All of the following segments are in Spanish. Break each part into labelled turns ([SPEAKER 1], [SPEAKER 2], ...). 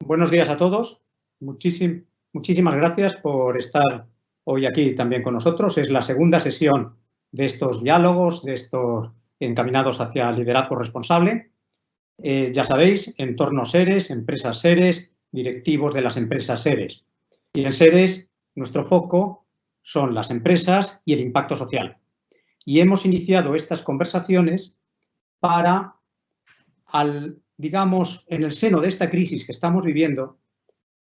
[SPEAKER 1] buenos días a todos. Muchísimas gracias por estar hoy aquí también con nosotros. Es la segunda sesión de estos diálogos, de estos encaminados hacia liderazgo responsable. Ya sabéis, entornos SERES, empresas SERES, directivos de las empresas SERES. Y en SERES, nuestro foco son las empresas y el impacto social. Y hemos iniciado estas conversaciones para, digamos, en el seno de esta crisis que estamos viviendo,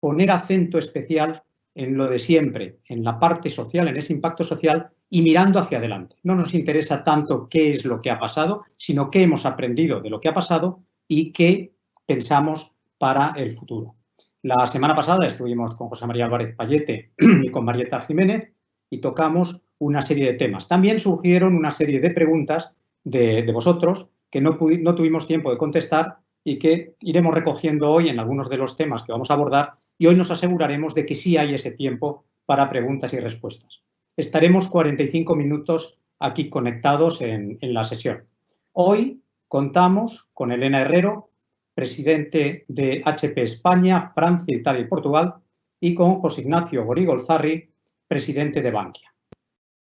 [SPEAKER 1] poner acento especial en lo de siempre, en la parte social, en ese impacto social y mirando hacia adelante. No nos interesa tanto qué es lo que ha pasado, sino qué hemos aprendido de lo que ha pasado y qué pensamos para el futuro. La semana pasada estuvimos con José María Álvarez Payete y con Marieta Jiménez y tocamos una serie de temas. También surgieron una serie de preguntas de vosotros que no tuvimos tiempo de contestar y que iremos recogiendo hoy en algunos de los temas que vamos a abordar, y hoy nos aseguraremos de que sí hay ese tiempo para preguntas y respuestas. Estaremos 45 minutos aquí conectados en la sesión. Hoy contamos con Elena Herrero, presidente de HP España, Francia, Italia y Portugal, y con José Ignacio Gorigolzarri, presidente de Bankia.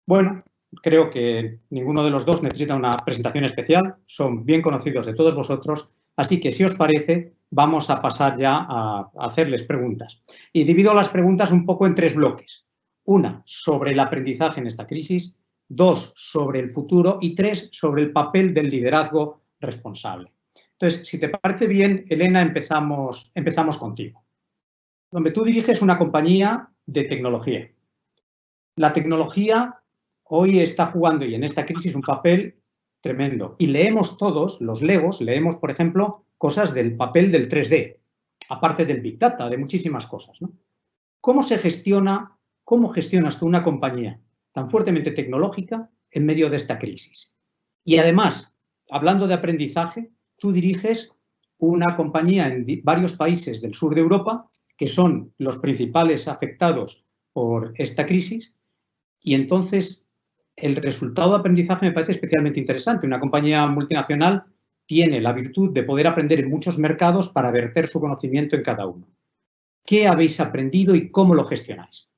[SPEAKER 1] Bueno, creo que ninguno de los dos necesita una presentación especial, son bien conocidos de todos vosotros, así que si os parece vamos a pasar ya a hacerles preguntas. Y divido las preguntas un poco en tres bloques. Una, sobre el aprendizaje en esta crisis, dos, sobre el futuro y tres, sobre el papel del liderazgo responsable. Entonces, si te parece bien, Elena, empezamos contigo. Donde tú diriges una compañía de tecnología. La tecnología hoy está jugando, y en esta crisis, un papel tremendo. Y leemos todos, los legos, leemos, por ejemplo, cosas del papel del 3D, aparte del Big Data, de muchísimas cosas, ¿no? ¿Cómo gestionas tú una compañía tan fuertemente tecnológica en medio de esta crisis? Y además, hablando de aprendizaje, tú diriges una compañía en varios países del sur de Europa que son los principales afectados por esta crisis, y entonces el resultado de aprendizaje me parece especialmente interesante. Una compañía multinacional tiene la virtud de poder aprender en muchos mercados para verter su conocimiento en cada uno. ¿Qué habéis aprendido y cómo lo gestionáis?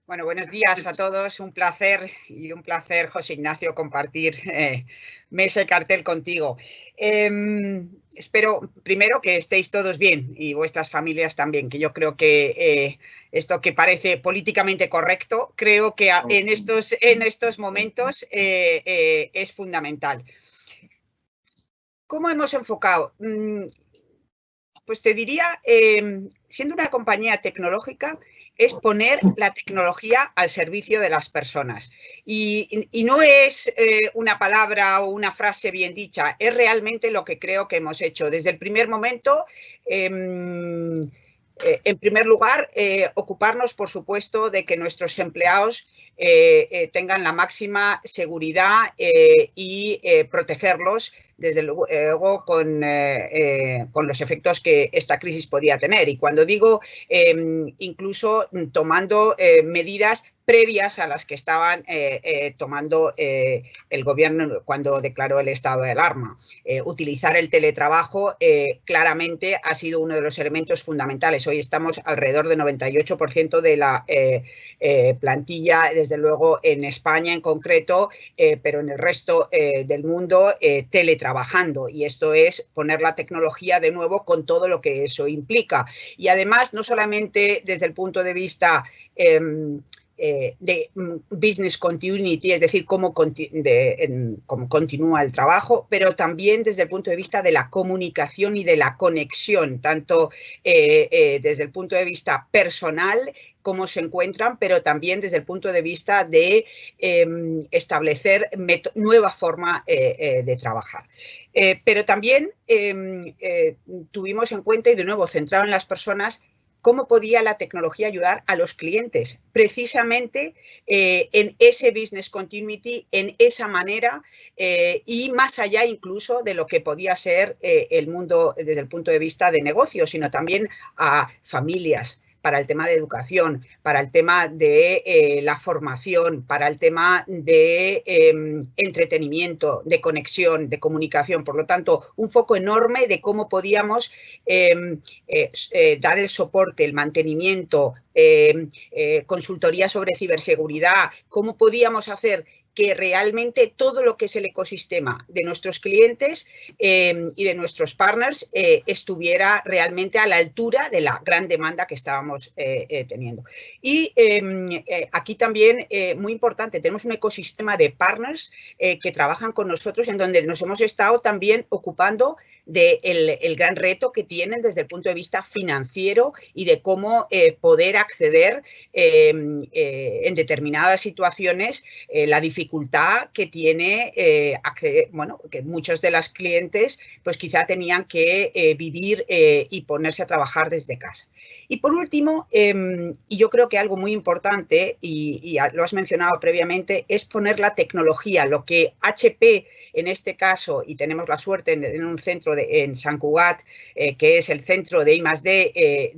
[SPEAKER 2] Bueno, buenos días a todos. Un placer, José Ignacio, compartir mesa y cartel contigo. Espero, primero, que estéis todos bien y vuestras familias también, que yo creo que esto que parece políticamente correcto, creo que en estos momentos es fundamental. ¿Cómo hemos enfocado? Pues te diría, siendo una compañía tecnológica, es poner la tecnología al servicio de las personas. Y no es una palabra o una frase bien dicha, es realmente lo que creo que hemos hecho. Desde el primer momento, en primer lugar, ocuparnos, por supuesto, de que nuestros empleados tengan la máxima seguridad y protegerlos, desde luego, con los efectos que esta crisis podía tener. Y cuando digo incluso tomando medidas previas a las que estaban tomando el gobierno cuando declaró el estado de alarma. Utilizar el teletrabajo claramente ha sido uno de los elementos fundamentales. Hoy estamos alrededor del 98% de la plantilla, desde luego en España en concreto, pero en el resto del mundo teletrabajando, y esto es poner la tecnología de nuevo con todo lo que eso implica. Y además, no solamente desde el punto de vista de business continuity, es decir, cómo continúa el trabajo, pero también desde el punto de vista de la comunicación y de la conexión, tanto desde el punto de vista personal, cómo se encuentran, pero también desde el punto de vista de establecer nueva forma de trabajar. Pero también tuvimos en cuenta, y de nuevo centrado en las personas, cómo podía la tecnología ayudar a los clientes, precisamente en ese business continuity, en esa manera, y más allá incluso de lo que podía ser el mundo desde el punto de vista de negocio, sino también a familias, para el tema de educación, para el tema de la formación, para el tema de entretenimiento, de conexión, de comunicación. Por lo tanto, un foco enorme de cómo podíamos dar el soporte, el mantenimiento, consultoría sobre ciberseguridad, cómo podíamos hacer que realmente todo lo que es el ecosistema de nuestros clientes y de nuestros partners estuviera realmente a la altura de la gran demanda que estábamos teniendo. Y aquí también, muy importante, tenemos un ecosistema de partners que trabajan con nosotros, en donde nos hemos estado también ocupando del gran reto que tienen desde el punto de vista financiero y de cómo poder acceder en determinadas situaciones, la dificultad que tiene acceder, bueno, que muchos de los clientes pues quizá tenían que vivir y ponerse a trabajar desde casa. Y por último, y yo creo que algo muy importante, y lo has mencionado previamente, es poner la tecnología, lo que HP en este caso, y tenemos la suerte en un centro en Sant Cugat, que es el centro de I+D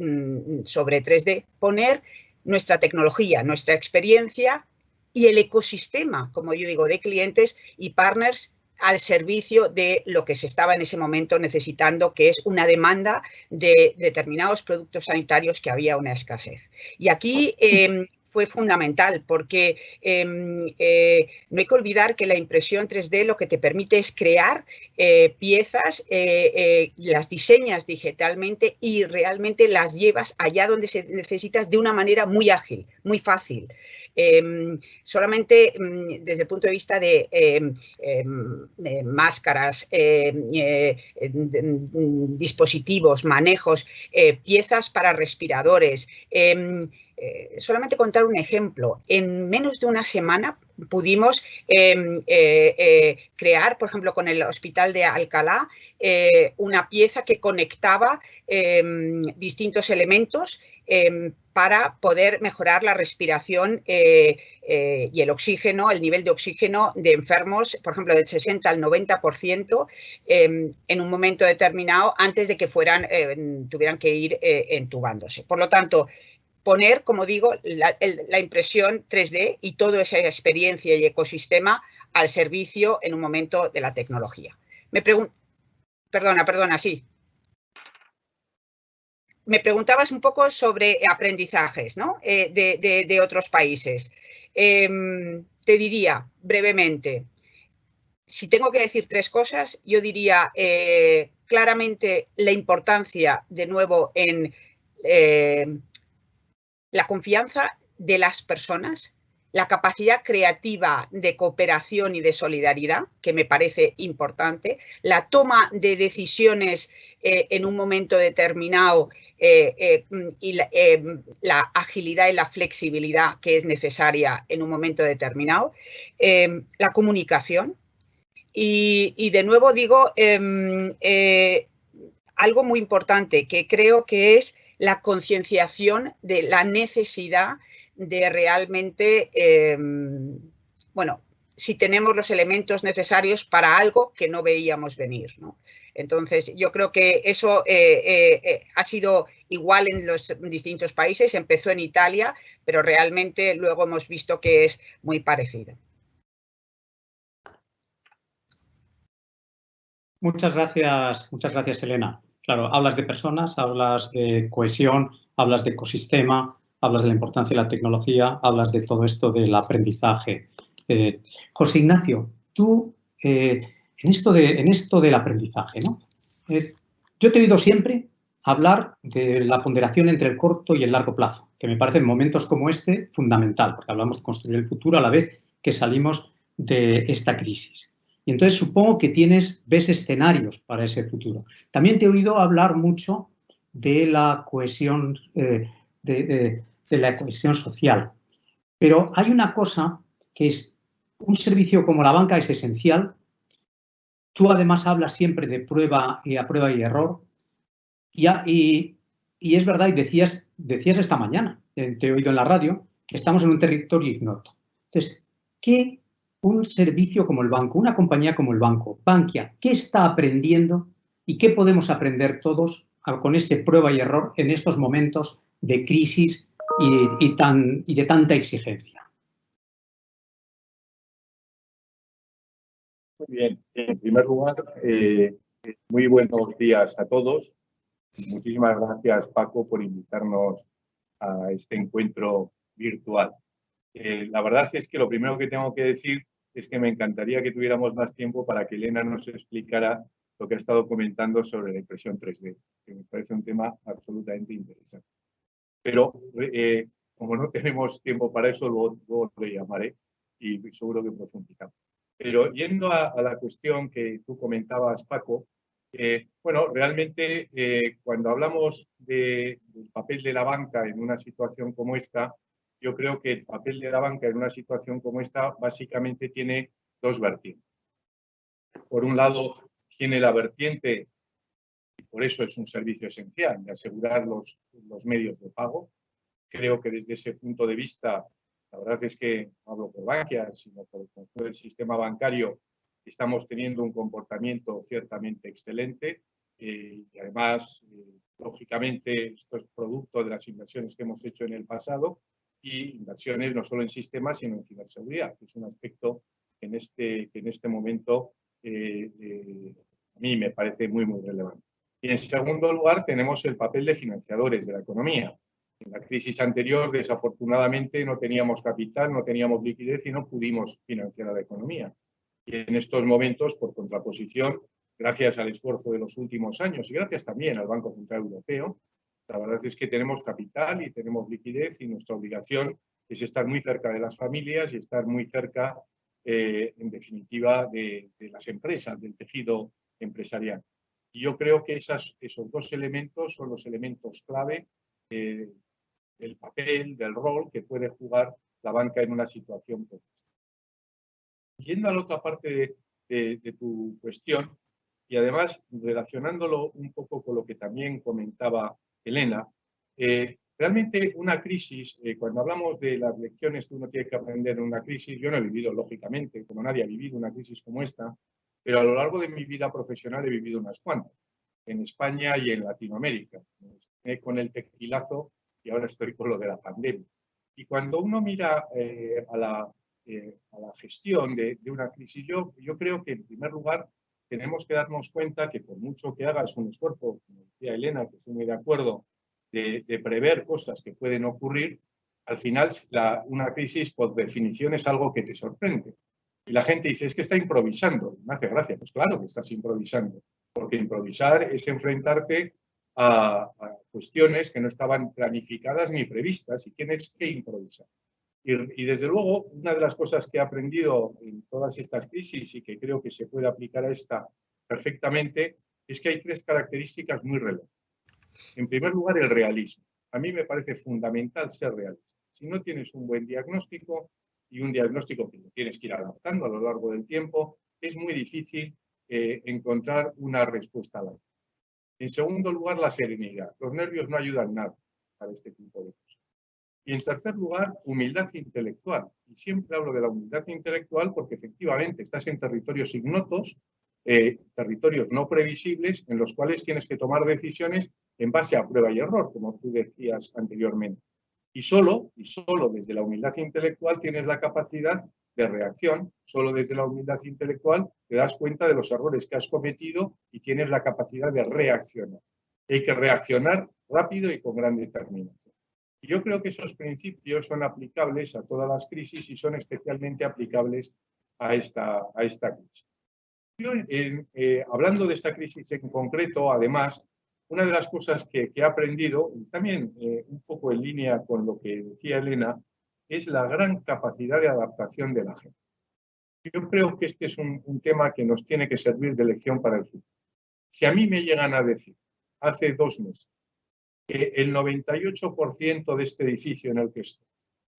[SPEAKER 2] sobre 3D, poner nuestra tecnología, nuestra experiencia y el ecosistema, como yo digo, de clientes y partners al servicio de lo que se estaba en ese momento necesitando, que es una demanda de determinados productos sanitarios que había una escasez. Y aquí fue fundamental porque no hay que olvidar que la impresión 3D lo que te permite es crear piezas, las diseñas digitalmente y realmente las llevas allá donde se necesitas de una manera muy ágil, muy fácil. Solamente desde el punto de vista de máscaras, dispositivos, manejos, piezas para respiradores. Solamente contar un ejemplo. En menos de una semana pudimos crear, por ejemplo, con el Hospital de Alcalá, una pieza que conectaba distintos elementos para poder mejorar la respiración y el oxígeno, el nivel de oxígeno de enfermos, por ejemplo, del 60 al 90% en un momento determinado antes de que tuvieran que ir entubándose. Por lo tanto, poner, como digo, la impresión 3D y toda esa experiencia y ecosistema al servicio en un momento de la tecnología. Perdona, sí. Me preguntabas un poco sobre aprendizajes, ¿no? de otros países. Te diría brevemente, si tengo que decir tres cosas, yo diría claramente la importancia, de nuevo, en la confianza de las personas, la capacidad creativa de cooperación y de solidaridad, que me parece importante, la toma de decisiones en un momento determinado y la agilidad y la flexibilidad que es necesaria en un momento determinado, la comunicación y de nuevo digo algo muy importante que creo que es la concienciación de la necesidad de realmente, bueno, si tenemos los elementos necesarios para algo que no veíamos venir, ¿no? Entonces, yo creo que eso ha sido igual en los distintos países, empezó en Italia, pero realmente luego hemos visto que es muy parecido.
[SPEAKER 1] Muchas gracias, Elena. Claro, hablas de personas, hablas de cohesión, hablas de ecosistema, hablas de la importancia de la tecnología, hablas de todo esto del aprendizaje. José Ignacio, tú, en esto del aprendizaje, ¿no? Yo te he oído siempre hablar de la ponderación entre el corto y el largo plazo, que me parece en momentos como este fundamental, porque hablamos de construir el futuro a la vez que salimos de esta crisis. Y entonces supongo que ves escenarios para ese futuro. También te he oído hablar mucho de la cohesión, de la cohesión social. Pero hay una cosa que es, un servicio como la banca es esencial. Tú además hablas siempre de prueba y error. Y es verdad, y decías esta mañana, te he oído en la radio, que estamos en un territorio ignoto. Entonces, ¿qué un servicio como el banco, una compañía como el banco, Bankia, qué está aprendiendo y qué podemos aprender todos con ese prueba y error en estos momentos de crisis y de tanta exigencia.
[SPEAKER 3] Muy bien. En primer lugar, muy buenos días a todos. Muchísimas gracias, Paco, por invitarnos a este encuentro virtual. La verdad es que lo primero que tengo que decir es que me encantaría que tuviéramos más tiempo para que Elena nos explicara lo que ha estado comentando sobre la impresión 3D, que me parece un tema absolutamente interesante. Pero como no tenemos tiempo para eso, luego le llamaré y seguro que profundizamos. Pero yendo a la cuestión que tú comentabas, Paco, bueno, realmente cuando hablamos del papel de la banca en una situación como esta, yo creo que el papel de la banca en una situación como esta básicamente tiene dos vertientes. Por un lado, tiene la vertiente, y por eso es un servicio esencial, de asegurar los medios de pago. Creo que desde ese punto de vista, la verdad es que no hablo por Bankia, sino por el conjunto del sistema bancario, estamos teniendo un comportamiento ciertamente excelente y además, lógicamente, esto es producto de las inversiones que hemos hecho en el pasado y inversiones no solo en sistemas, sino en ciberseguridad, que es un aspecto que en este momento a mí me parece muy, muy relevante. Y en segundo lugar, tenemos el papel de financiadores de la economía. En la crisis anterior, desafortunadamente, no teníamos capital, no teníamos liquidez y no pudimos financiar a la economía. Y en estos momentos, por contraposición, gracias al esfuerzo de los últimos años y gracias también al Banco Central Europeo, la verdad es que tenemos capital y tenemos liquidez y nuestra obligación es estar muy cerca de las familias y estar muy cerca, en definitiva, de las empresas, del tejido empresarial. Y yo creo que esos dos elementos son los elementos clave del papel, del rol que puede jugar la banca en una situación como esta. Yendo a la otra parte de tu cuestión, y además relacionándolo un poco con lo que también comentaba Elena, realmente una crisis, cuando hablamos de las lecciones que uno tiene que aprender en una crisis, yo no he vivido, lógicamente, como nadie ha vivido una crisis como esta, pero a lo largo de mi vida profesional he vivido unas cuantas, en España y en Latinoamérica. Con el tequilazo y ahora estoy con lo de la pandemia. Y cuando uno mira a la gestión de una crisis, yo creo que en primer lugar tenemos que darnos cuenta que por mucho que hagas un esfuerzo, como decía Elena, que estoy muy de acuerdo, de prever cosas que pueden ocurrir, al final una crisis por definición es algo que te sorprende. Y la gente dice, es que está improvisando. Me hace gracia, pues claro que estás improvisando, porque improvisar es enfrentarte a cuestiones que no estaban planificadas ni previstas y tienes que improvisar. Y desde luego, una de las cosas que he aprendido en todas estas crisis y que creo que se puede aplicar a esta perfectamente es que hay tres características muy relevantes. En primer lugar, el realismo. A mí me parece fundamental ser realista. Si no tienes un buen diagnóstico y un diagnóstico que lo tienes que ir adaptando a lo largo del tiempo, es muy difícil encontrar una respuesta a la. En segundo lugar, la serenidad. Los nervios no ayudan nada para este tipo de cosas. Y en tercer lugar, humildad intelectual. Y siempre hablo de la humildad intelectual porque efectivamente estás en territorios ignotos, territorios no previsibles, en los cuales tienes que tomar decisiones en base a prueba y error, como tú decías anteriormente. Y solo desde la humildad intelectual tienes la capacidad de reacción, solo desde la humildad intelectual te das cuenta de los errores que has cometido y tienes la capacidad de reaccionar. Hay que reaccionar rápido y con gran determinación. Y yo creo que esos principios son aplicables a todas las crisis y son especialmente aplicables a esta crisis. Yo, hablando de esta crisis en concreto, además, una de las cosas que he aprendido, y también un poco en línea con lo que decía Elena, es la gran capacidad de adaptación de la gente. Yo creo que este es un tema que nos tiene que servir de lección para el futuro. Si a mí me llegan a decir, hace 2 meses, que el 98% de este edificio en el que estoy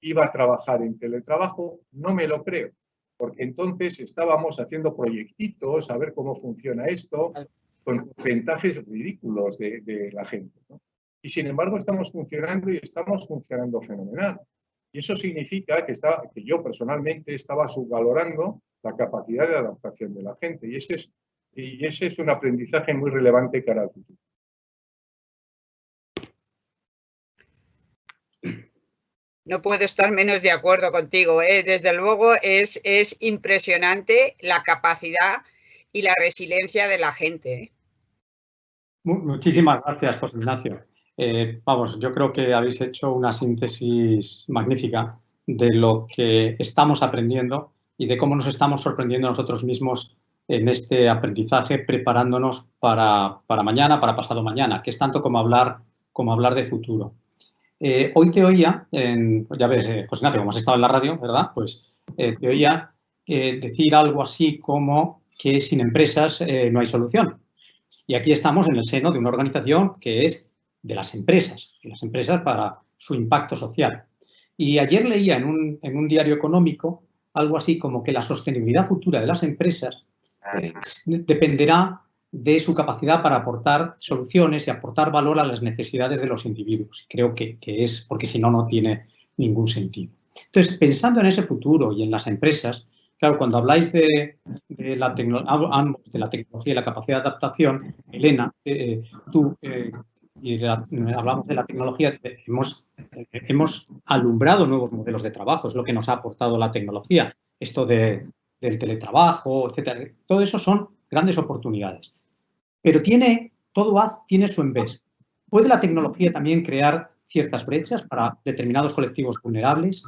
[SPEAKER 3] iba a trabajar en teletrabajo, no me lo creo, porque entonces estábamos haciendo proyectitos a ver cómo funciona esto, con porcentajes ridículos de la gente, ¿no? Y sin embargo estamos funcionando y estamos funcionando fenomenal. Y eso significa que yo personalmente estaba subvalorando la capacidad de adaptación de la gente. Y ese es un aprendizaje muy relevante cara al futuro.
[SPEAKER 2] No puedo estar menos de acuerdo contigo, ¿eh? Desde luego es impresionante la capacidad y la resiliencia de la gente, ¿eh?
[SPEAKER 1] Muchísimas gracias, José Ignacio. Vamos, yo creo que habéis hecho una síntesis magnífica de lo que estamos aprendiendo y de cómo nos estamos sorprendiendo nosotros mismos en este aprendizaje, preparándonos para mañana, para pasado mañana, que es tanto como hablar de futuro. Hoy te oía, ya ves, José Ignacio, como has estado en la radio, ¿verdad? Pues te oía decir algo así como que sin empresas no hay solución. Y aquí estamos en el seno de una organización que es de las empresas para su impacto social. Y ayer leía en un diario económico algo así como que la sostenibilidad futura de las empresas dependerá de su capacidad para aportar soluciones y aportar valor a las necesidades de los individuos. Creo que es porque si no, no tiene ningún sentido. Entonces, pensando en ese futuro y en las empresas, claro, cuando habláis de la tecnología y la capacidad de adaptación, Elena, tú hablamos de la tecnología, hemos alumbrado nuevos modelos de trabajo, es lo que nos ha aportado la tecnología. Esto del teletrabajo, etcétera. Todo eso son grandes oportunidades. Pero todo tiene su en vez. ¿Puede la tecnología también crear ciertas brechas para determinados colectivos vulnerables?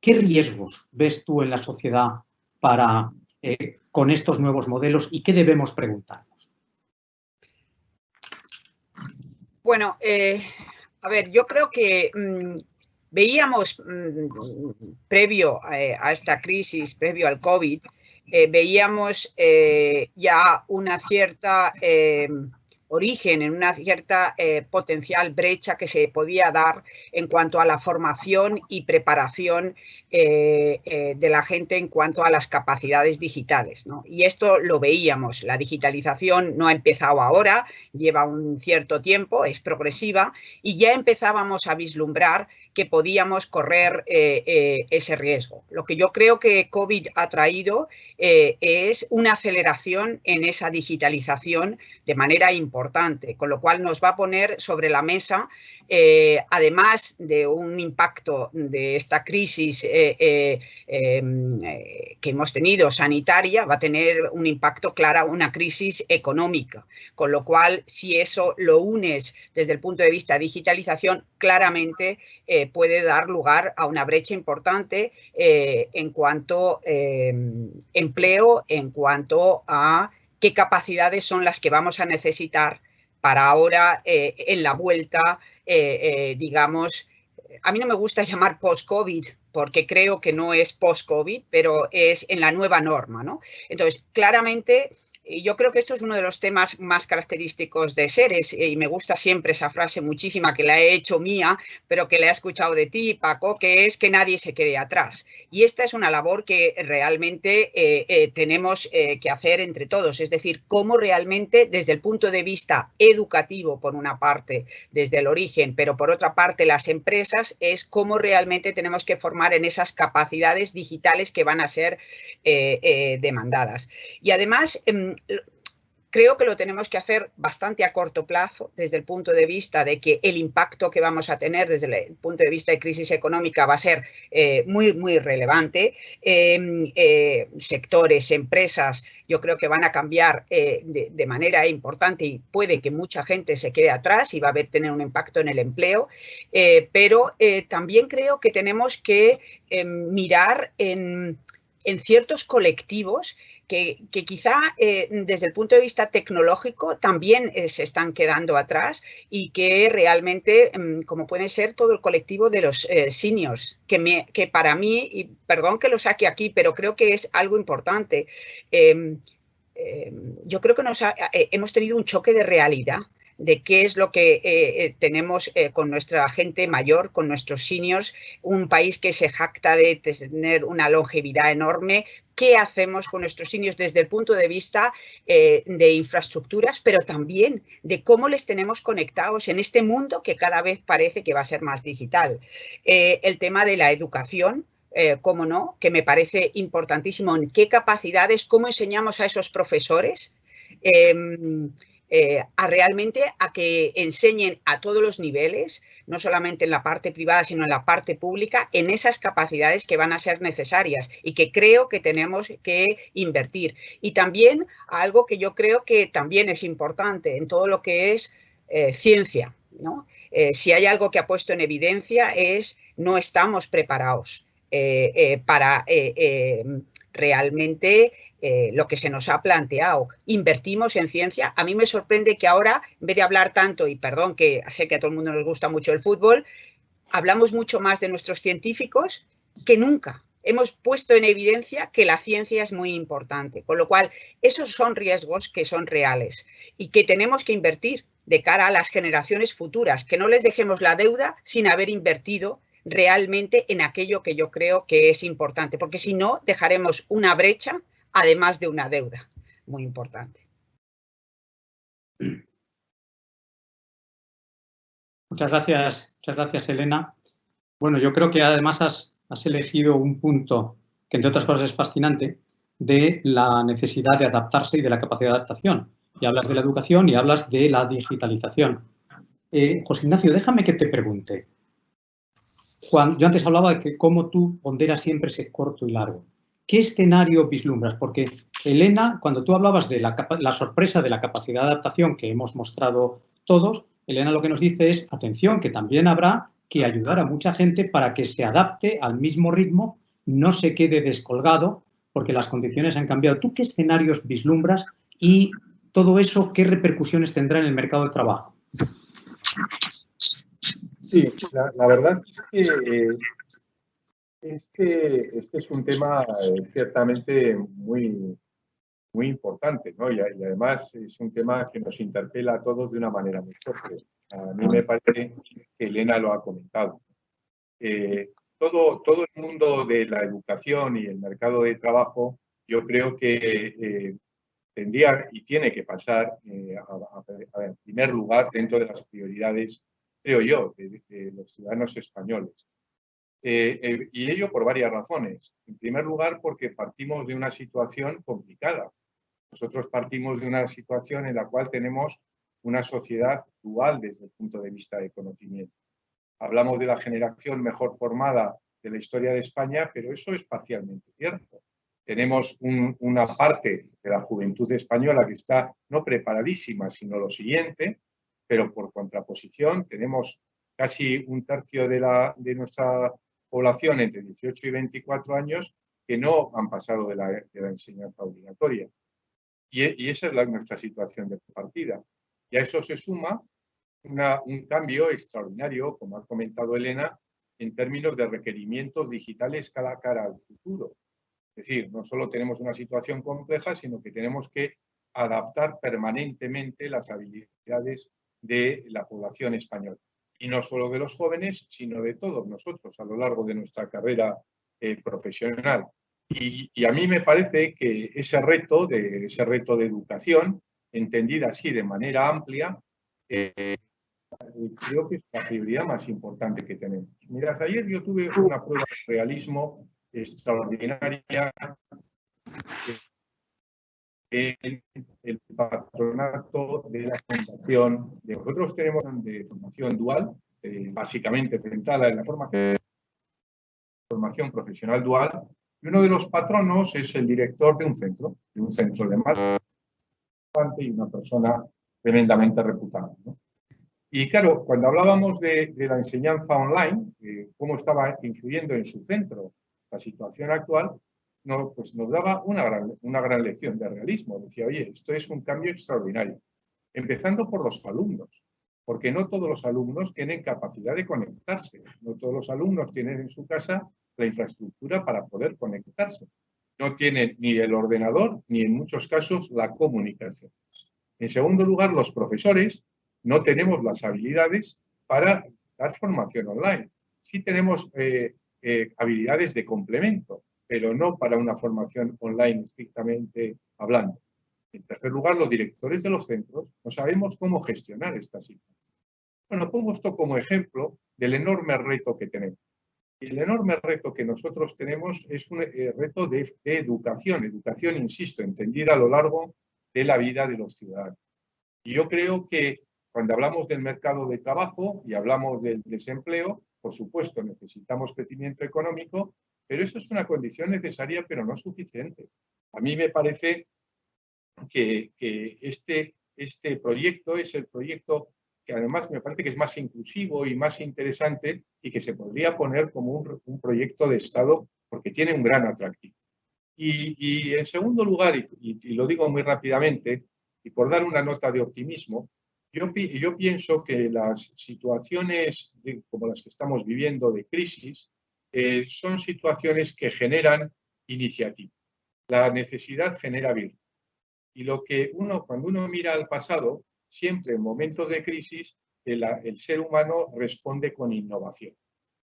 [SPEAKER 1] ¿Qué riesgos ves tú en la sociedad con estos nuevos modelos y qué debemos preguntarnos?
[SPEAKER 2] Bueno, a ver, yo creo que veíamos previo a esta crisis, previo al COVID, veíamos ya una cierta origen, en una cierta potencial brecha que se podía dar en cuanto a la formación y preparación de la gente en cuanto a las capacidades digitales, ¿no? Y esto lo veíamos, la digitalización no ha empezado ahora, lleva un cierto tiempo, es progresiva y ya empezábamos a vislumbrar que podíamos correr ese riesgo. Lo que yo creo que COVID ha traído es una aceleración en esa digitalización de manera importante, con lo cual nos va a poner sobre la mesa, además de un impacto de esta crisis que hemos tenido sanitaria, va a tener un impacto claro, una crisis económica, con lo cual si eso lo unes desde el punto de vista de digitalización, claramente puede dar lugar a una brecha importante en cuanto a empleo, en cuanto a qué capacidades son las que vamos a necesitar para ahora en la vuelta, digamos, a mí no me gusta llamar post-COVID porque creo que no es post-COVID, pero es en la nueva norma, ¿no? Entonces, claramente, yo creo que esto es uno de los temas más característicos de Seres y me gusta siempre esa frase muchísima que la he hecho mía, pero que la he escuchado de ti, Paco, que es que nadie se quede atrás. Y esta es una labor que realmente tenemos que hacer entre todos, es decir, cómo realmente desde el punto de vista educativo, por una parte, desde el origen, pero por otra parte las empresas, es cómo realmente tenemos que formar en esas capacidades digitales que van a ser demandadas. Y además, creo que lo tenemos que hacer bastante a corto plazo, desde el punto de vista de que el impacto que vamos a tener desde el punto de vista de crisis económica va a ser muy, muy relevante. Sectores, empresas, yo creo que van a cambiar de manera importante y puede que mucha gente se quede atrás y va a tener un impacto en el empleo, pero también creo que tenemos que mirar en ciertos colectivos que quizá desde el punto de vista tecnológico también se están quedando atrás y que realmente, como puede ser todo el colectivo de los seniors, que para mí, y perdón que lo saque aquí, pero creo que es algo importante, yo creo que hemos tenido un choque de realidad de qué es lo que tenemos con nuestra gente mayor, con nuestros seniors, un país que se jacta de tener una longevidad enorme. ¿Qué hacemos con nuestros seniors desde el punto de vista de infraestructuras, pero también de cómo les tenemos conectados en este mundo que cada vez parece que va a ser más digital? El tema de la educación, cómo no, que me parece importantísimo, en qué capacidades, cómo enseñamos a esos profesores realmente a que enseñen a todos los niveles, no solamente en la parte privada, sino en la parte pública, en esas capacidades que van a ser necesarias y que creo que tenemos que invertir. Y también algo que yo creo que también es importante en todo lo que es ciencia, ¿no? Si hay algo que ha puesto en evidencia es no estamos preparados para realmente lo que se nos ha planteado. Invertimos en ciencia. A mí me sorprende que ahora, en vez de hablar tanto, y perdón que sé que a todo el mundo nos gusta mucho el fútbol, hablamos mucho más de nuestros científicos que nunca. Hemos puesto en evidencia que la ciencia es muy importante, con lo cual esos son riesgos que son reales y que tenemos que invertir de cara a las generaciones futuras, que no les dejemos la deuda sin haber invertido realmente en aquello que yo creo que es importante, porque si no dejaremos una brecha además de una deuda muy importante.
[SPEAKER 1] Muchas gracias, Elena. Bueno, yo creo que además has elegido un punto que, entre otras cosas, es fascinante, de la necesidad de adaptarse y de la capacidad de adaptación. Y hablas de la educación y hablas de la digitalización. José Ignacio, déjame que te pregunte. Yo antes hablaba de que cómo tú ponderas siempre ese corto y largo. ¿Qué escenario vislumbras? Porque, Elena, cuando tú hablabas de la sorpresa de la capacidad de adaptación que hemos mostrado todos, Elena lo que nos dice es, atención, que también habrá que ayudar a mucha gente para que se adapte al mismo ritmo, no se quede descolgado, porque las condiciones han cambiado. ¿Tú qué escenarios vislumbras y todo eso qué repercusiones tendrá en el mercado de trabajo?
[SPEAKER 3] Sí, la verdad es que este es un tema ciertamente muy importante, ¿no? Y además es un tema que nos interpela a todos de una manera muy fuerte. A mí me parece que Elena lo ha comentado. Todo el mundo de la educación y el mercado de trabajo, yo creo que tendría y tiene que pasar en primer lugar dentro de las prioridades, creo yo, de los ciudadanos españoles. Y ello por varias razones. En primer lugar, porque partimos de una situación complicada. Nosotros partimos de una situación en la cual tenemos una sociedad dual desde el punto de vista de conocimiento. Hablamos de la generación mejor formada de la historia de España, pero eso es parcialmente cierto. Tenemos una parte de la juventud española que está no preparadísima, sino lo siguiente, pero por contraposición tenemos casi un tercio de nuestra población entre 18 y 24 años que no han pasado de la enseñanza obligatoria. Y esa es nuestra situación de partida. Y a eso se suma un cambio extraordinario, como ha comentado Elena, en términos de requerimientos digitales cara al futuro. Es decir, no solo tenemos una situación compleja, sino que tenemos que adaptar permanentemente las habilidades de la población española. Y no solo de los jóvenes, sino de todos nosotros a lo largo de nuestra carrera profesional. Y a mí me parece que ese reto de educación, entendida así de manera amplia, creo que es la prioridad más importante que tenemos. Mirad, ayer yo tuve una prueba de realismo extraordinaria en el patronato de la Fundación. Nosotros tenemos de formación dual, básicamente centrada en la formación profesional dual, y uno de los patronos es el director de un centro de máster y una persona tremendamente reputada, ¿no? Y claro, cuando hablábamos de la enseñanza online, cómo estaba influyendo en su centro la situación actual, pues nos daba una gran lección de realismo. Decía, oye, esto es un cambio extraordinario. Empezando por los alumnos, porque no todos los alumnos tienen capacidad de conectarse. No todos los alumnos tienen en su casa la infraestructura para poder conectarse. No tienen ni el ordenador ni en muchos casos la comunicación. En segundo lugar, los profesores no tenemos las habilidades para dar formación online. Sí tenemos habilidades de complemento, pero no para una formación online estrictamente hablando. En tercer lugar, los directores de los centros no sabemos cómo gestionar esta situación. Bueno, pongo esto como ejemplo del enorme reto que tenemos. Y el enorme reto que nosotros tenemos es un reto de educación, insisto, entendida a lo largo de la vida de los ciudadanos. Y yo creo que cuando hablamos del mercado de trabajo y hablamos del desempleo, por supuesto necesitamos crecimiento económico, pero eso es una condición necesaria, pero no suficiente. A mí me parece que este proyecto es el proyecto que además me parece que es más inclusivo y más interesante y que se podría poner como un proyecto de Estado porque tiene un gran atractivo. Y en segundo lugar, y lo digo muy rápidamente, y por dar una nota de optimismo, yo pienso que las situaciones como las que estamos viviendo de crisis son situaciones que generan iniciativa. La necesidad genera virtud. Y cuando uno mira al pasado, siempre en momentos de crisis, el ser humano responde con innovación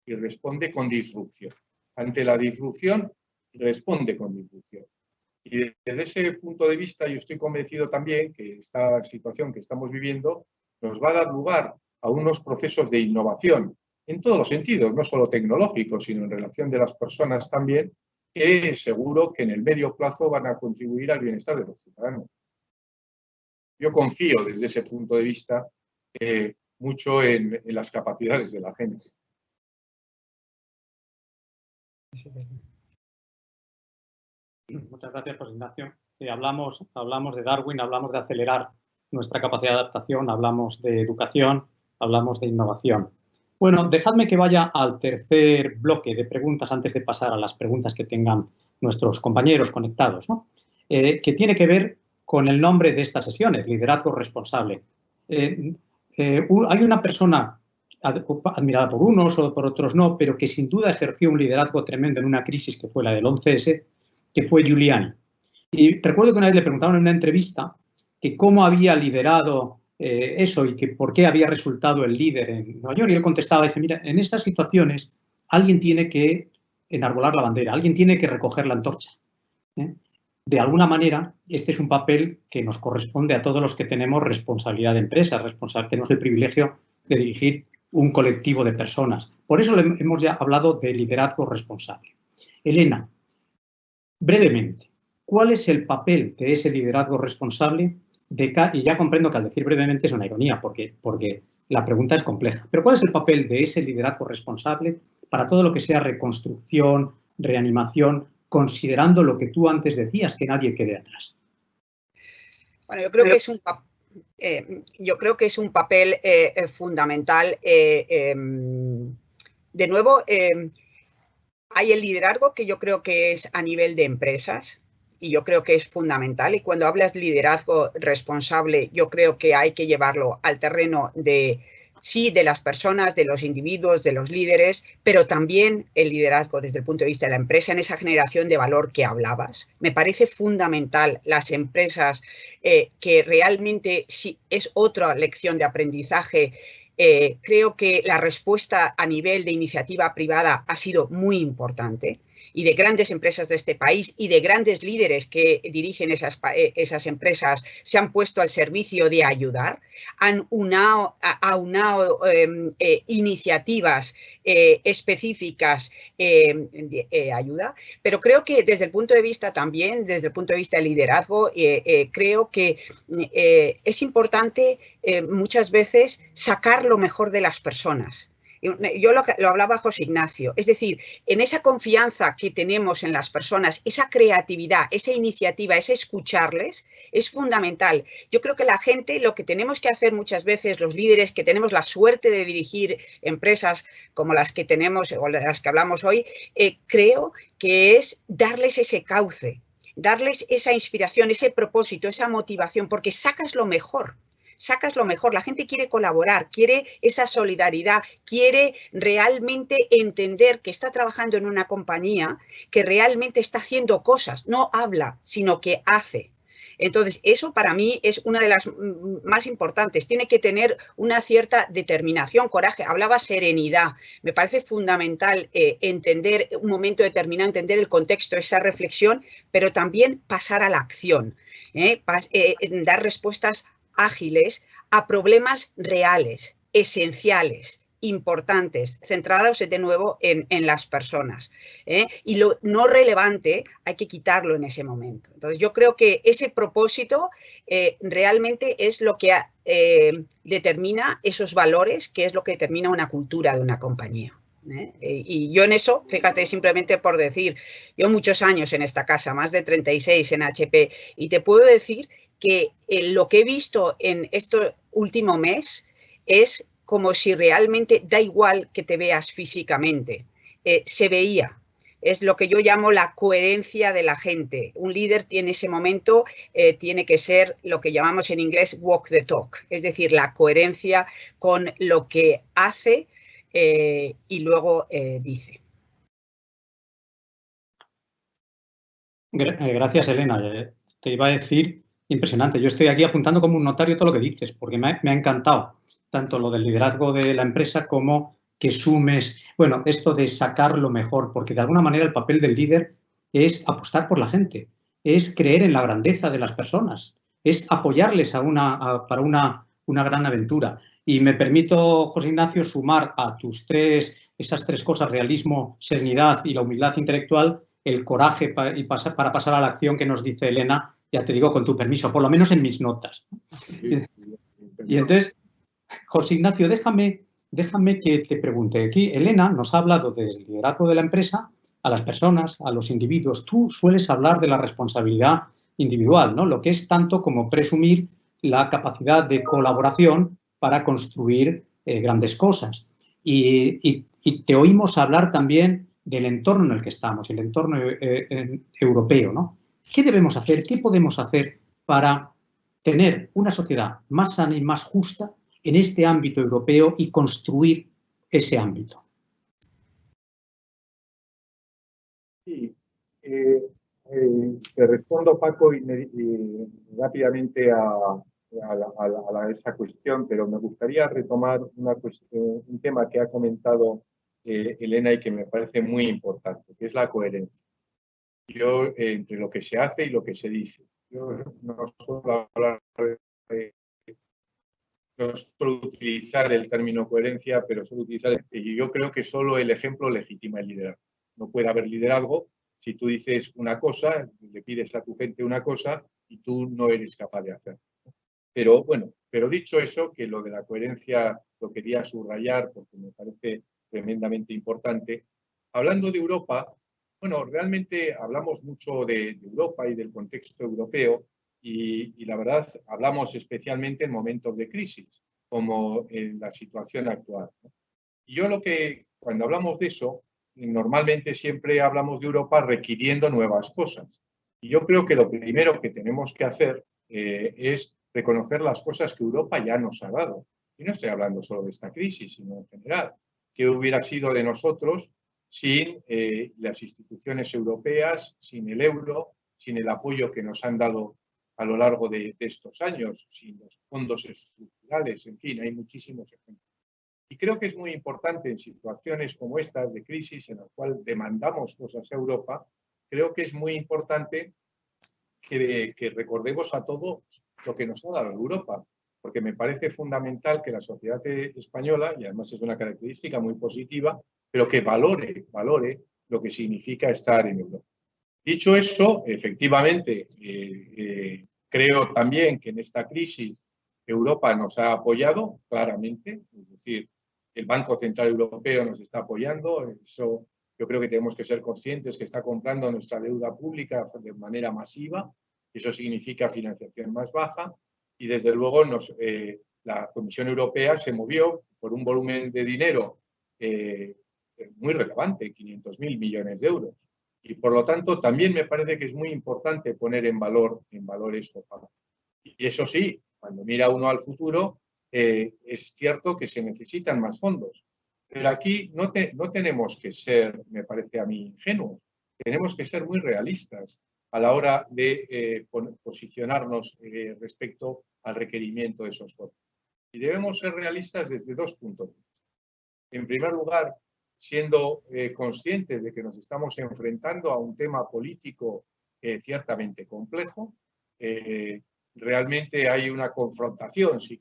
[SPEAKER 3] y responde con disrupción. Ante la disrupción, responde con disrupción. Y desde ese punto de vista, yo estoy convencido también que esta situación que estamos viviendo nos va a dar lugar a unos procesos de innovación en todos los sentidos, no solo tecnológicos, sino en relación de las personas también, que seguro que en el medio plazo van a contribuir al bienestar de los ciudadanos. Yo confío desde ese punto de vista mucho en las capacidades de la gente.
[SPEAKER 1] Muchas gracias, José Ignacio. Sí, hablamos de Darwin, hablamos de acelerar nuestra capacidad de adaptación, hablamos de educación, hablamos de innovación. Bueno, dejadme que vaya al tercer bloque de preguntas antes de pasar a las preguntas que tengan nuestros compañeros conectados, ¿no? Que tiene que ver con el nombre de estas sesiones, liderazgo responsable. Hay una persona admirada por unos o por otros no, pero que sin duda ejerció un liderazgo tremendo en una crisis que fue la del 11S, que fue Giuliani. Y recuerdo que una vez le preguntaron en una entrevista que cómo había liderado eso y que por qué había resultado el líder en Nueva York, y él contestaba, dice, mira, en estas situaciones alguien tiene que enarbolar la bandera, alguien tiene que recoger la antorcha. De alguna manera, este es un papel que nos corresponde a todos los que tenemos responsabilidad de empresa, tenemos el privilegio de dirigir un colectivo de personas. Por eso hemos ya hablado de liderazgo responsable. Elena, brevemente, ¿cuál es el papel de ese liderazgo responsable? Y ya comprendo que al decir brevemente es una ironía, porque la pregunta es compleja. Pero ¿cuál es el papel de ese liderazgo responsable para todo lo que sea reconstrucción, reanimación, considerando lo que tú antes decías, que nadie quede atrás?
[SPEAKER 2] Bueno, yo creo que es un papel fundamental. De nuevo, hay el liderazgo que yo creo que es a nivel de empresas y yo creo que es fundamental. Y cuando hablas de liderazgo responsable, yo creo que hay que llevarlo al terreno de las personas, de los individuos, de los líderes, pero también el liderazgo desde el punto de vista de la empresa en esa generación de valor que hablabas. Me parece fundamental las empresas que realmente sí es otra lección de aprendizaje. Creo que la respuesta a nivel de iniciativa privada ha sido muy importante y de grandes empresas de este país y de grandes líderes que dirigen esas empresas se han puesto al servicio de ayudar, han aunado iniciativas específicas de ayuda, pero creo que desde el punto de vista también, desde el punto de vista del liderazgo, creo que es importante muchas veces sacar lo mejor de las personas. Yo lo hablaba José Ignacio, es decir, en esa confianza que tenemos en las personas, esa creatividad, esa iniciativa, ese escucharles, es fundamental. Yo creo que la gente, lo que tenemos que hacer muchas veces, los líderes que tenemos la suerte de dirigir empresas como las que tenemos o las que hablamos hoy, creo que es darles ese cauce, darles esa inspiración, ese propósito, esa motivación, porque sacas lo mejor. La gente quiere colaborar, quiere esa solidaridad, quiere realmente entender que está trabajando en una compañía que realmente está haciendo cosas, no habla, sino que hace. Entonces, eso para mí es una de las más importantes. Tiene que tener una cierta determinación, coraje. Hablaba serenidad. Me parece fundamental entender un momento determinado, entender el contexto, esa reflexión, pero también pasar a la acción, dar respuestas ágiles a problemas reales, esenciales, importantes, centrados de nuevo en las personas. Y lo no relevante hay que quitarlo en ese momento. Entonces, yo creo que ese propósito realmente es lo que determina esos valores, que es lo que determina una cultura de una compañía. Y yo en eso, fíjate, simplemente por decir, yo muchos años en esta casa, más de 36 en HP, y te puedo decir que lo que he visto en este último mes es como si realmente da igual que te veas físicamente, se veía. Es lo que yo llamo la coherencia de la gente. Un líder en ese momento tiene que ser lo que llamamos en inglés walk the talk, es decir, la coherencia con lo que hace y luego dice.
[SPEAKER 1] Gracias, Elena. Te iba a decir, impresionante. Yo estoy aquí apuntando como un notario todo lo que dices, porque me ha encantado tanto lo del liderazgo de la empresa como que sumes, bueno, esto de sacar lo mejor, porque de alguna manera el papel del líder es apostar por la gente, es creer en la grandeza de las personas, es apoyarles para una gran aventura. Y me permito, José Ignacio, sumar a esas tres cosas, realismo, serenidad y la humildad intelectual, el coraje para pasar a la acción que nos dice Elena, ya te digo, con tu permiso, por lo menos en mis notas. Y entonces, José Ignacio, déjame que te pregunte. Aquí Elena nos ha hablado del liderazgo de la empresa a las personas, a los individuos. Tú sueles hablar de la responsabilidad individual, ¿no? Lo que es tanto como presumir la capacidad de colaboración para construir grandes cosas. Y te oímos hablar también del entorno en el que estamos, el entorno europeo, ¿no? ¿Qué debemos hacer? ¿Qué podemos hacer para tener una sociedad más sana y más justa en este ámbito europeo y construir ese ámbito?
[SPEAKER 3] Sí, te respondo, Paco, y rápidamente a esa cuestión, pero me gustaría retomar un tema que ha comentado Elena y que me parece muy importante, que es la coherencia. Yo, entre lo que se hace y lo que se dice. Yo no suelo hablar no suelo utilizar el término coherencia, pero suelo utilizar, y yo creo que solo el ejemplo legitima el liderazgo. No puede haber liderazgo si tú dices una cosa, le pides a tu gente una cosa y tú no eres capaz de hacerlo. Pero bueno, pero dicho eso, que lo de la coherencia lo quería subrayar porque me parece tremendamente importante. Hablando de Europa, bueno, realmente hablamos mucho de Europa y del contexto europeo y la verdad hablamos especialmente en momentos de crisis, como en la situación actual. Y yo cuando hablamos de eso, normalmente siempre hablamos de Europa requiriendo nuevas cosas. Y yo creo que lo primero que tenemos que hacer es reconocer las cosas que Europa ya nos ha dado. Y no estoy hablando solo de esta crisis, sino en general. ¿Qué hubiera sido de nosotros sin las instituciones europeas, sin el euro, sin el apoyo que nos han dado a lo largo de estos años, sin los fondos estructurales? En fin, hay muchísimos ejemplos. Y creo que es muy importante en situaciones como estas de crisis en las cuales demandamos cosas a Europa, creo que es muy importante que recordemos a todo lo que nos ha dado Europa, porque me parece fundamental que la sociedad española, y además es una característica muy positiva, pero que valore lo que significa estar en Europa. Dicho eso, efectivamente, creo también que en esta crisis Europa nos ha apoyado claramente, es decir, el Banco Central Europeo nos está apoyando, eso yo creo que tenemos que ser conscientes que está comprando nuestra deuda pública de manera masiva, eso significa financiación más baja y desde luego la Comisión Europea se movió por un volumen de dinero muy relevante, 500.000 millones de euros. Y por lo tanto, también me parece que es muy importante poner en valor eso. Y eso sí, cuando mira uno al futuro, es cierto que se necesitan más fondos. Pero aquí no tenemos que ser, me parece a mí, ingenuos. Tenemos que ser muy realistas a la hora de posicionarnos respecto al requerimiento de esos fondos. Y debemos ser realistas desde dos puntos de vista. En primer lugar, siendo conscientes de que nos estamos enfrentando a un tema político ciertamente complejo. Realmente hay una confrontación, si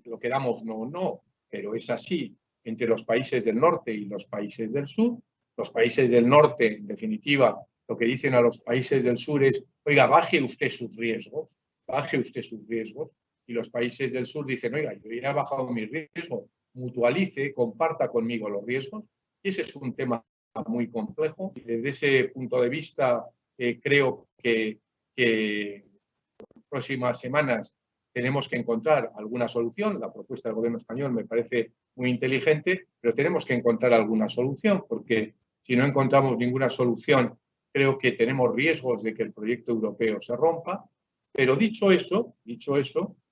[SPEAKER 3] lo queramos no, pero es así, entre los países del norte y los países del sur. Los países del norte, en definitiva, lo que dicen a los países del sur es, oiga, baje usted sus riesgos, baje usted sus riesgos. Y los países del sur dicen, oiga, yo ya he bajado mis riesgos, mutualice, comparta conmigo los riesgos. Y ese es un tema muy complejo. Y desde ese punto de vista, creo que en las próximas semanas tenemos que encontrar alguna solución. La propuesta del gobierno español me parece muy inteligente, pero tenemos que encontrar alguna solución, porque si no encontramos ninguna solución, creo que tenemos riesgos de que el proyecto europeo se rompa. Pero dicho eso,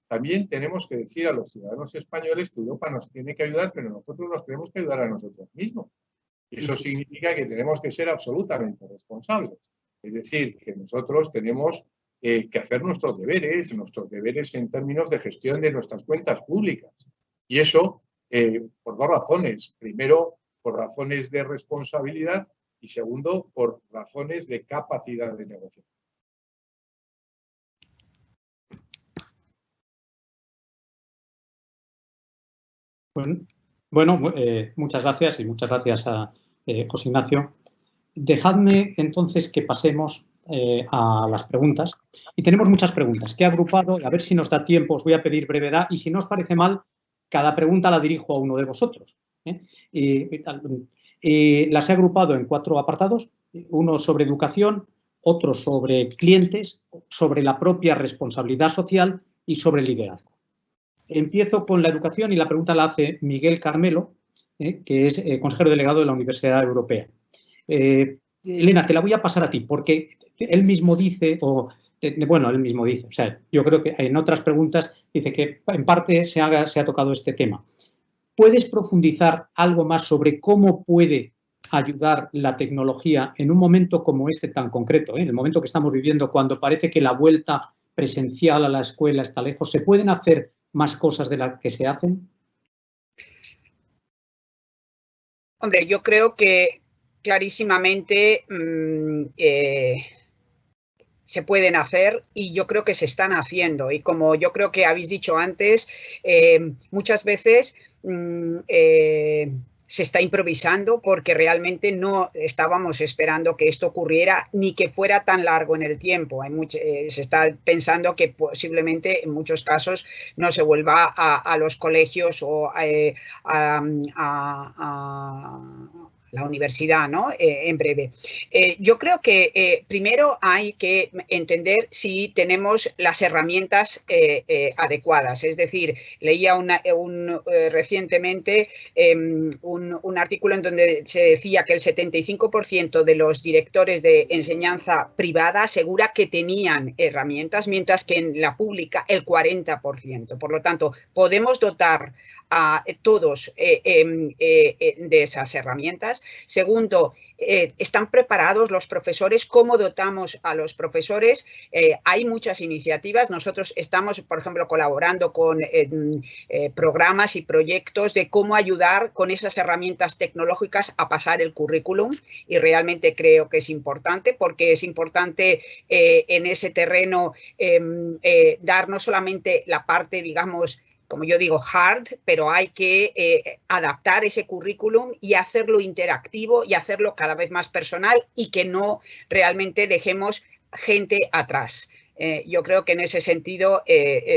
[SPEAKER 3] también tenemos que decir a los ciudadanos españoles que Europa nos tiene que ayudar, pero nosotros nos tenemos que ayudar a nosotros mismos. Y eso significa que tenemos que ser absolutamente responsables. Es decir, que nosotros tenemos que hacer nuestros deberes en términos de gestión de nuestras cuentas públicas. Y eso por dos razones. Primero, por razones de responsabilidad y segundo, por razones de capacidad de negociación.
[SPEAKER 1] Bueno, muchas gracias y muchas gracias a José Ignacio. Dejadme entonces que pasemos a las preguntas. Y tenemos muchas preguntas que he agrupado, a ver si nos da tiempo, os voy a pedir brevedad y si no os parece mal, cada pregunta la dirijo a uno de vosotros. Las he agrupado en 4 apartados, uno sobre educación, otro sobre clientes, sobre la propia responsabilidad social y sobre liderazgo. Empiezo con la educación y la pregunta la hace Miguel Carmelo, que es consejero delegado de la Universidad Europea. Elena, te la voy a pasar a ti, porque él mismo dice, o sea, yo creo que en otras preguntas dice que en parte se ha tocado este tema. ¿Puedes profundizar algo más sobre cómo puede ayudar la tecnología en un momento como este tan concreto, en el momento que estamos viviendo, cuando parece que la vuelta presencial a la escuela está lejos? ¿Se pueden hacer más cosas de las que se hacen?
[SPEAKER 2] Hombre, yo creo que clarísimamente se pueden hacer y yo creo que se están haciendo. Y como yo creo que habéis dicho antes, muchas veces se está improvisando porque realmente no estábamos esperando que esto ocurriera ni que fuera tan largo en el tiempo. Se está pensando que posiblemente en muchos casos no se vuelva a los colegios o a la universidad, ¿no? En breve. Yo creo que primero hay que entender si tenemos las herramientas adecuadas. Es decir, leía recientemente un artículo en donde se decía que el 75% de los directores de enseñanza privada asegura que tenían herramientas, mientras que en la pública el 40%. Por lo tanto, podemos dotar a todos de esas herramientas. Segundo, ¿están preparados los profesores? ¿Cómo dotamos a los profesores? Hay muchas iniciativas. Nosotros estamos, por ejemplo, colaborando con programas y proyectos de cómo ayudar con esas herramientas tecnológicas a pasar el currículum, y realmente creo que es importante, porque es importante en ese terreno dar no solamente la parte, digamos, como yo digo, hard, pero hay que adaptar ese currículum y hacerlo interactivo y hacerlo cada vez más personal y que no realmente dejemos gente atrás. Yo creo que en ese sentido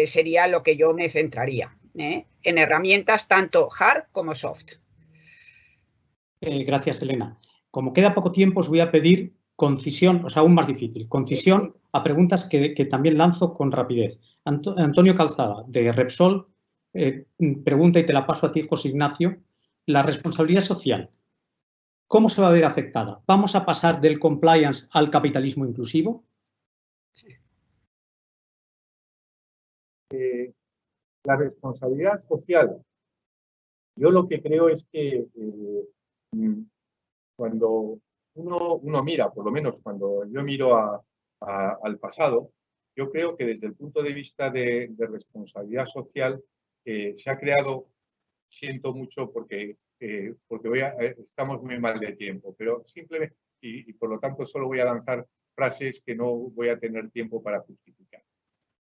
[SPEAKER 2] sería lo que yo me centraría, en herramientas tanto hard como soft.
[SPEAKER 1] Gracias, Elena. Como queda poco tiempo, os voy a pedir concisión, o sea, aún más difícil, concisión a preguntas que también lanzo con rapidez. Antonio Calzada, de Repsol, pregunta, y te la paso a ti, José Ignacio, la responsabilidad social, ¿cómo se va a ver afectada? ¿Vamos a pasar del compliance al capitalismo inclusivo?
[SPEAKER 3] La responsabilidad social, yo lo que creo es que cuando uno mira, por lo menos cuando yo miro al pasado, yo creo que desde el punto de vista de responsabilidad social se ha creado, siento mucho porque estamos muy mal de tiempo, pero simplemente, y por lo tanto solo voy a lanzar frases que no voy a tener tiempo para justificar.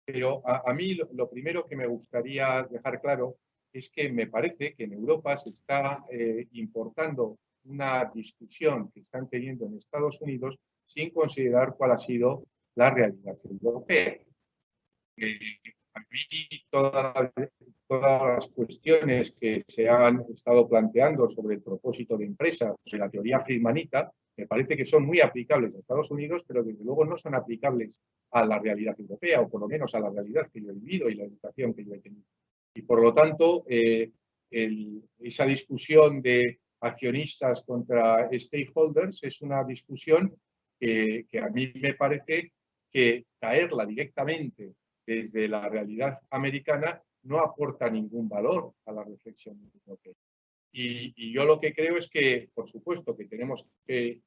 [SPEAKER 3] Pero a mí lo primero que me gustaría dejar claro es que me parece que en Europa se está importando una discusión que están teniendo en Estados Unidos sin considerar cuál ha sido la realidad europea. A mí todas las cuestiones que se han estado planteando sobre el propósito de empresa, sobre la teoría friedmanita, me parece que son muy aplicables a Estados Unidos, pero desde luego no son aplicables a la realidad europea, o por lo menos a la realidad que yo he vivido y la educación que yo he tenido. Y por lo tanto, esa discusión de accionistas contra stakeholders es una discusión que a mí me parece que traerla directamente desde la realidad americana no aporta ningún valor a la reflexión europea. Y yo lo que creo es que, por supuesto, que tenemos que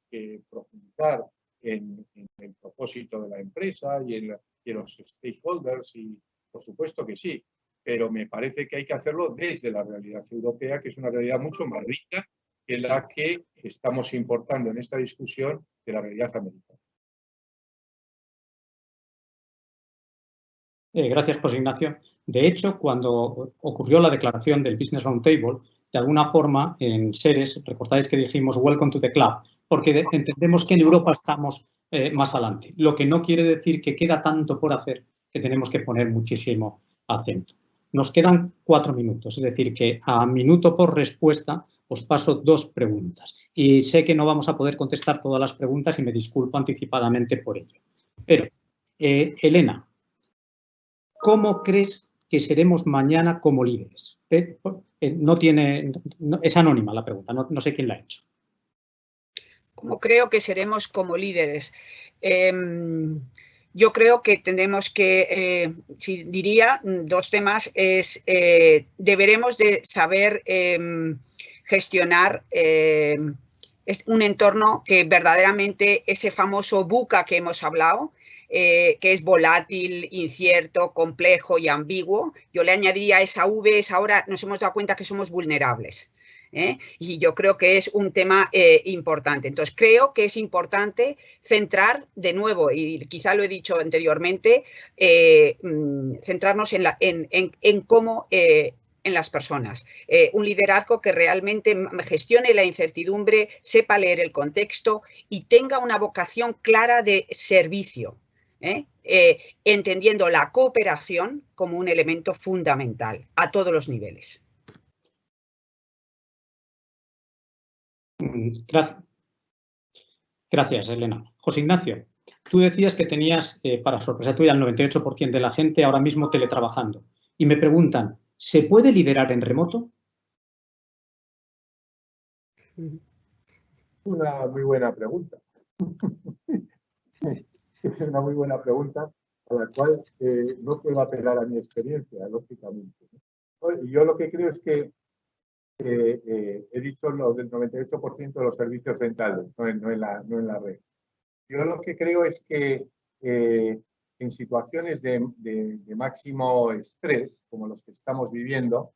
[SPEAKER 3] profundizar en el propósito de la empresa y en los stakeholders, y por supuesto que sí, pero me parece que hay que hacerlo desde la realidad europea, que es una realidad mucho más rica que la que estamos importando en esta discusión de la realidad americana.
[SPEAKER 1] Gracias, José Ignacio. De hecho, cuando ocurrió la declaración del Business Roundtable, de alguna forma, en Seres, recordáis que dijimos Welcome to the Club, porque entendemos que en Europa estamos más adelante, lo que no quiere decir que queda tanto por hacer que tenemos que poner muchísimo acento. Nos quedan 4 minutos, es decir, que a minuto por respuesta os paso 2 preguntas. Y sé que no vamos a poder contestar todas las preguntas y me disculpo anticipadamente por ello. Pero, Elena, ¿cómo crees que seremos mañana como líderes? Es anónima la pregunta, no sé quién la ha hecho.
[SPEAKER 2] ¿Cómo creo que seremos como líderes? Yo creo que tenemos que, diría, 2 temas, deberemos de saber gestionar un entorno que verdaderamente ese famoso VUCA que hemos hablado, que es volátil, incierto, complejo y ambiguo. Yo le añadiría a esa V, ahora nos hemos dado cuenta que somos vulnerables. Y yo creo que es un tema importante. Entonces, creo que es importante centrar de nuevo, y quizá lo he dicho anteriormente, centrarnos en cómo en las personas. Un liderazgo que realmente gestione la incertidumbre, sepa leer el contexto y tenga una vocación clara de servicio. Entendiendo la cooperación como un elemento fundamental a todos los niveles.
[SPEAKER 1] Gracias, Elena. José Ignacio, tú decías que tenías, para sorpresa tuya, el 98% de la gente ahora mismo teletrabajando. Y me preguntan, ¿se puede liderar en remoto?
[SPEAKER 3] Una muy buena pregunta. Es una muy buena pregunta a la cual no puedo apelar a mi experiencia, lógicamente. Yo lo que creo es que he dicho lo del 98% de los servicios dentales, no en la red. Yo lo que creo es que en situaciones de máximo estrés, como los que estamos viviendo,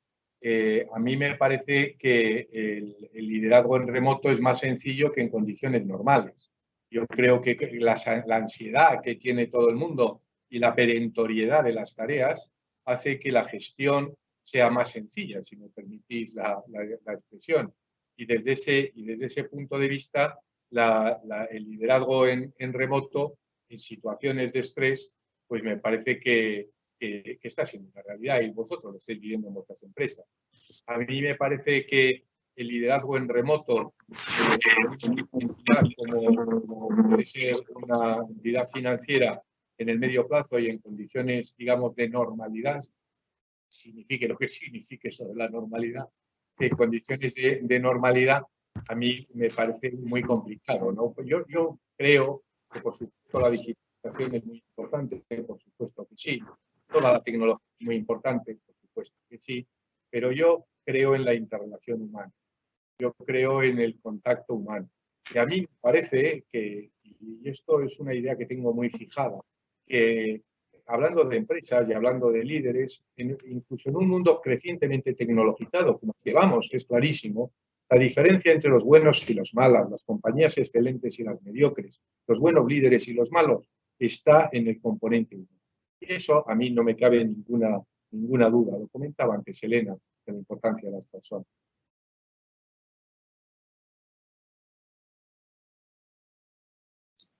[SPEAKER 3] a mí me parece que el liderazgo en remoto es más sencillo que en condiciones normales. Yo creo que la ansiedad que tiene todo el mundo y la perentoriedad de las tareas hace que la gestión sea más sencilla, si me permitís la expresión. Y desde ese punto de vista, el liderazgo en remoto, en situaciones de estrés, pues me parece que está siendo una realidad y vosotros lo estáis viviendo en vuestras empresas. A mí me parece que el liderazgo en remoto, como puede ser una entidad financiera en el medio plazo y en condiciones, digamos, de normalidad, signifique lo que signifique eso de la normalidad, en condiciones de normalidad, a mí me parece muy complicado, ¿no? Yo creo que, por supuesto, la digitalización es muy importante, por supuesto que sí. Toda la tecnología es muy importante, por supuesto que sí. Pero yo creo en la interrelación humana. Yo creo en el contacto humano. Y a mí me parece que, y esto es una idea que tengo muy fijada, que hablando de empresas y hablando de líderes, incluso en un mundo crecientemente tecnologizado, como que vamos, que es clarísimo, la diferencia entre los buenos y los malos, las compañías excelentes y las mediocres, los buenos líderes y los malos, está en el componente humano. Y eso a mí no me cabe ninguna duda. Lo comentaba antes Elena, el importancia de las personas.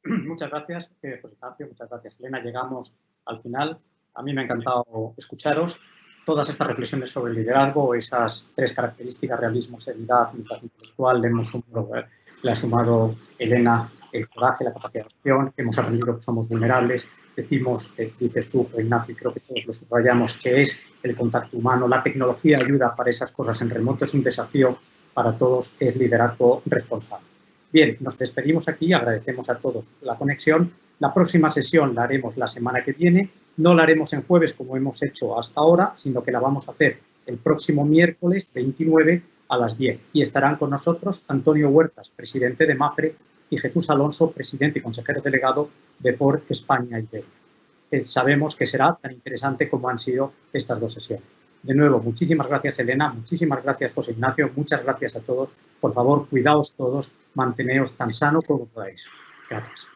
[SPEAKER 1] Muchas gracias, José Ignacio, muchas gracias, Elena. Llegamos al final. A mí me ha encantado escucharos. Todas estas reflexiones sobre el liderazgo, esas 3 características, realismo, seriedad, mitad intelectual, le ha sumado Elena el coraje, la capacidad de acción, que hemos aprendido que somos vulnerables. Decimos, dices tú, Ignacio, y creo que todos lo subrayamos, que es el contacto humano. La tecnología ayuda para esas cosas en remoto, es un desafío para todos, es liderazgo responsable. Bien, nos despedimos aquí, agradecemos a todos la conexión. La próxima sesión la haremos la semana que viene. No la haremos en jueves como hemos hecho hasta ahora, sino que la vamos a hacer el próximo miércoles 29 a las 10. Y estarán con nosotros Antonio Huertas, presidente de MAPRE, y Jesús Alonso, presidente y consejero delegado de Ford España Iberia. Sabemos que será tan interesante como han sido estas 2 sesiones. De nuevo, muchísimas gracias, Elena, muchísimas gracias, José Ignacio, muchas gracias a todos. Por favor, cuidaos todos, manteneos tan sano como podáis. Gracias.